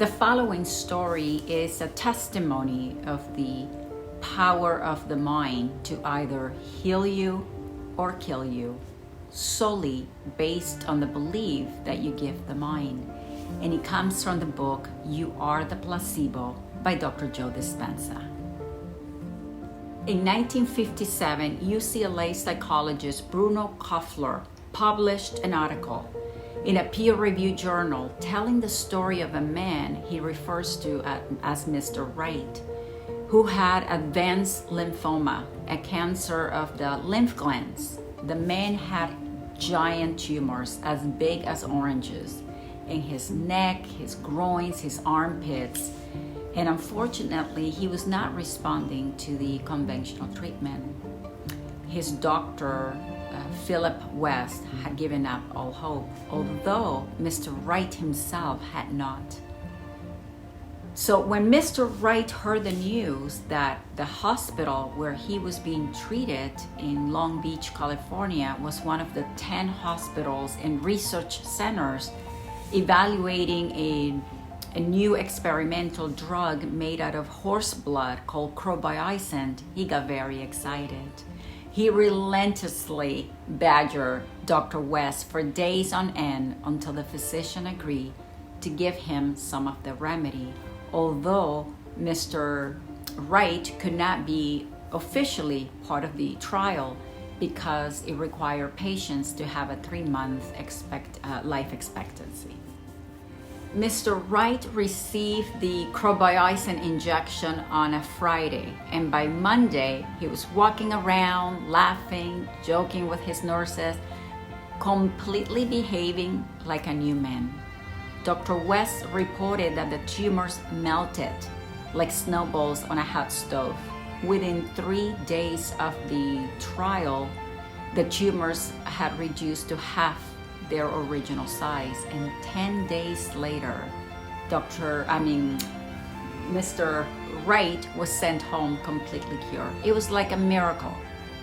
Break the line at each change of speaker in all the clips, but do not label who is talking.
The following story is a testimony of the power of the mind to either heal you or kill you, solely based on the belief that you give the mind. And it comes from the book You Are the Placebo by Dr. Joe Dispenza. In 1957, UCLA psychologist Bruno Koffler published an article in a peer-reviewed journal telling the story of a man he refers to as Mr. Wright, who had advanced lymphoma, a cancer of the lymph glands. The man had giant tumors as big as oranges in his neck, his groins, his armpits, and unfortunately, he was not responding to the conventional treatment. His doctor, Philip West, had given up all hope, although Mr. Wright himself had not. So when Mr. Wright heard the news that the hospital where he was being treated in Long Beach, California, was one of the 10 hospitals and research centers evaluating a new experimental drug made out of horse blood called crobiosin, he got very excited. He relentlessly badgered Dr. West for days on end until the physician agreed to give him some of the remedy, although Mr. Wright could not be officially part of the trial because it required patients to have a 3-month life expectancy. Mr. Wright received the crobiosin injection on a Friday, and by Monday, he was walking around, laughing, joking with his nurses, completely behaving like a new man. Dr. West reported that the tumors melted like snowballs on a hot stove. Within 3 days of the trial, the tumors had reduced to half their original size, and 10 days later, Mr. Wright was sent home completely cured. It was like a miracle.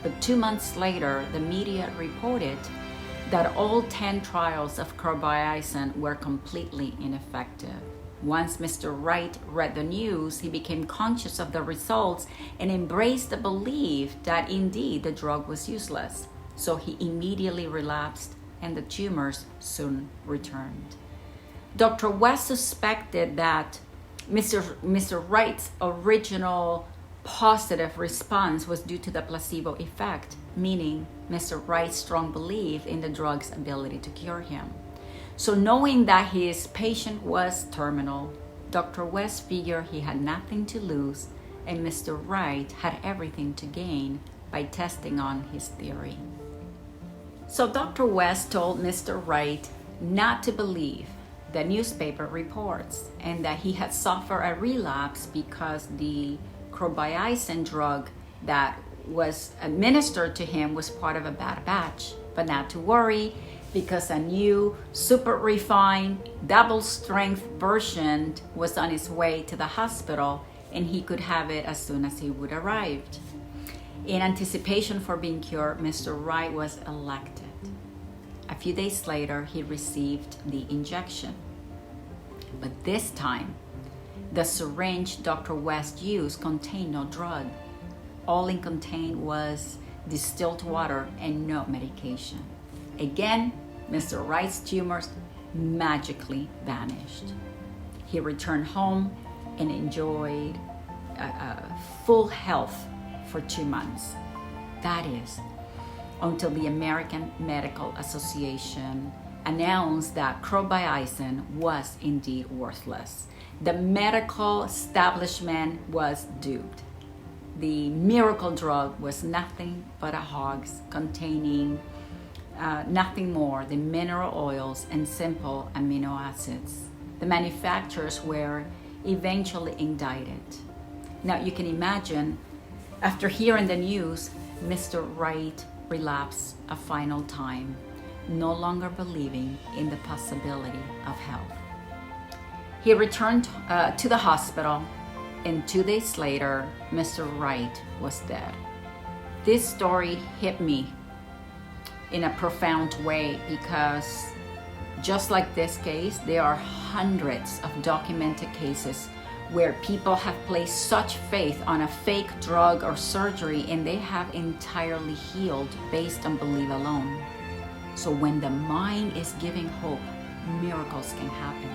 But 2 months later, the media reported that all 10 trials of crobiosin were completely ineffective. Once Mr. Wright read the news, he became conscious of the results and embraced the belief that indeed the drug was useless. So he immediately relapsed, and the tumors soon returned. Dr. West suspected that Mr. Wright's original positive response was due to the placebo effect, meaning Mr. Wright's strong belief in the drug's ability to cure him. So knowing that his patient was terminal, Dr. West figured he had nothing to lose and Mr. Wright had everything to gain by testing on his theory. So Dr. West told Mr. Wright not to believe the newspaper reports and that he had suffered a relapse because the crobiosin drug that was administered to him was part of a bad batch, but not to worry because a new super refined double strength version was on its way to the hospital and he could have it as soon as he would arrive. In anticipation for being cured, Mr. Wright was elected. A few days later, he received the injection. But this time, the syringe Dr. West used contained no drug. All it contained was distilled water and no medication. Again, Mr. Wright's tumors magically vanished. He returned home and enjoyed full health for 2 months. That is, until the American Medical Association announced that crobiosin was indeed worthless. The medical establishment was duped. The miracle drug was nothing but a hoax containing nothing more than mineral oils and simple amino acids. The manufacturers were eventually indicted. Now you can imagine, after hearing the news, Mr. Wright relapsed a final time, no longer believing in the possibility of health. He returned to the hospital, and 2 days later, Mr. Wright was dead. This story hit me in a profound way because Just like this case, there are hundreds of documented cases where people have placed such faith on a fake drug or surgery and they have entirely healed based on belief alone. So when the mind is giving hope, miracles can happen.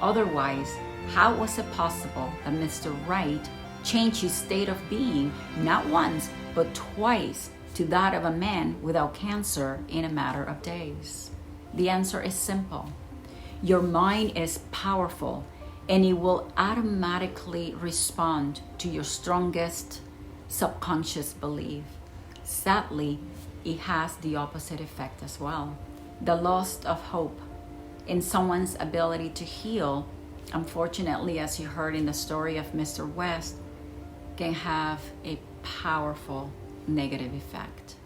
Otherwise, how was it possible that Mr. Wright changed his state of being not once but twice to that of a man without cancer in a matter of days? The answer is simple. Your mind is powerful and it will automatically respond to your strongest subconscious belief. Sadly, it has the opposite effect as well. The loss of hope in someone's ability to heal, unfortunately, as you heard in the story of Mr. West, can have a powerful negative effect.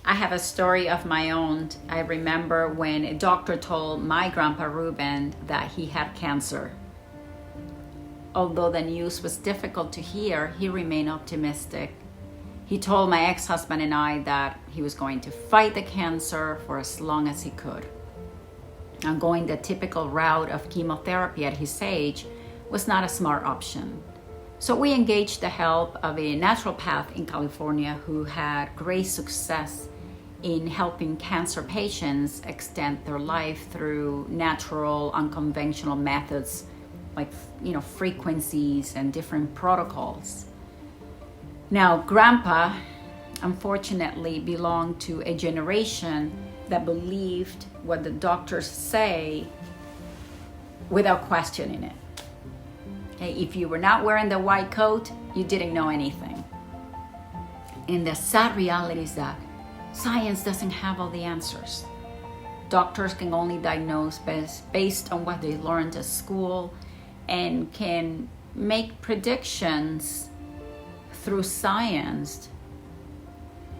I have a story of my own. I remember when a doctor told my grandpa Ruben that he had cancer. Although the news was difficult to hear, he remained optimistic. He told my ex-husband and I that he was going to fight the cancer for as long as he could. And going the typical route of chemotherapy at his age was not a smart option. So we engaged the help of a naturopath in California who had great success in helping cancer patients extend their life through natural, unconventional methods like, frequencies and different protocols. Now, Grandpa, unfortunately, belonged to a generation that believed what the doctors say without questioning it. Okay, if you were not wearing the white coat, you didn't know anything. And the sad reality is that science doesn't have all the answers. Doctors can only diagnose based on what they learned at school and can make predictions through science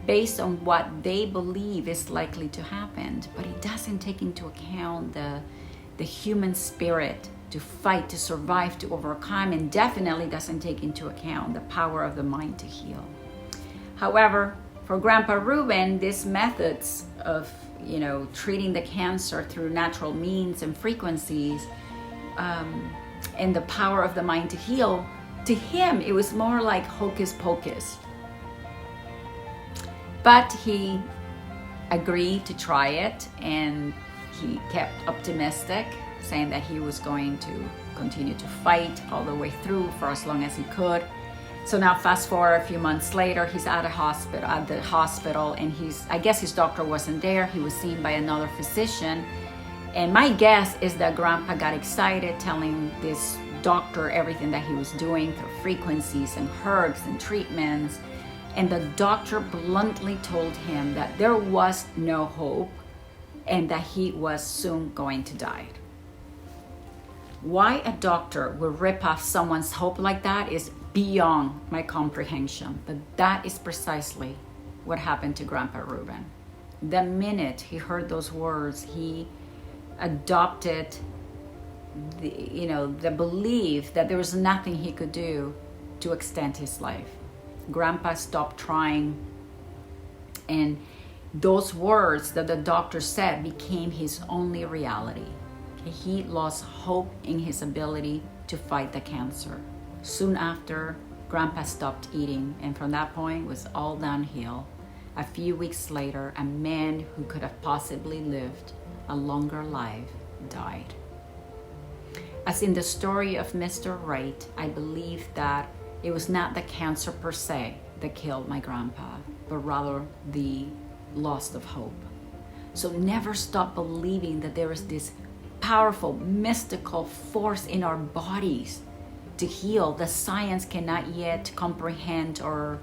based on what they believe is likely to happen. But it doesn't take into account the human spirit to fight, to survive, to overcome, and definitely doesn't take into account the power of the mind to heal. However, for Grandpa Ruben, these methods of, treating the cancer through natural means and frequencies, and the power of the mind to heal, to him, it was more like hocus pocus. But he agreed to try it, and he kept optimistic, saying that he was going to continue to fight all the way through for as long as he could. So now fast forward a few months later, he's at the hospital, and I guess his doctor wasn't there. He was seen by another physician. And my guess is that Grandpa got excited telling this doctor everything that he was doing through frequencies and herbs and treatments. And the doctor bluntly told him that there was no hope and that he was soon going to die. Why a doctor would rip off someone's hope like that is beyond my comprehension, but that is precisely what happened to Grandpa Ruben. The minute he heard those words, he adopted the belief that there was nothing he could do to extend his life. Grandpa stopped trying, and those words that the doctor said became his only reality. He lost hope in his ability to fight the cancer. Soon after, Grandpa stopped eating, and from that point was all downhill. A few weeks later, a man who could have possibly lived a longer life died. As in the story of Mr. Wright, I believe that it was not the cancer per se that killed my grandpa, but rather the loss of hope. So never stop believing that there is this powerful, mystical force in our bodies to heal that science cannot yet comprehend or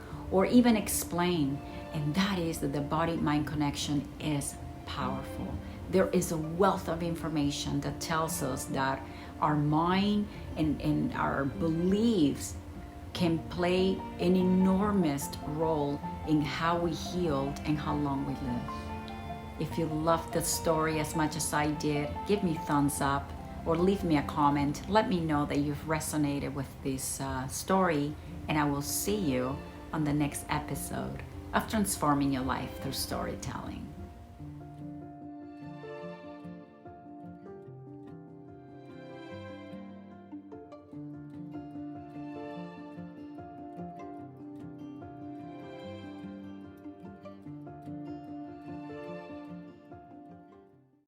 even explain. And that is that the body-mind connection is powerful. There is a wealth of information that tells us that our mind and our beliefs can play an enormous role in how we healed and how long we live. If you loved the story as much as I did, give me thumbs up or leave me a comment. Let me know that you've resonated with this story, and I will see you on the next episode of Transforming Your Life Through Storytelling.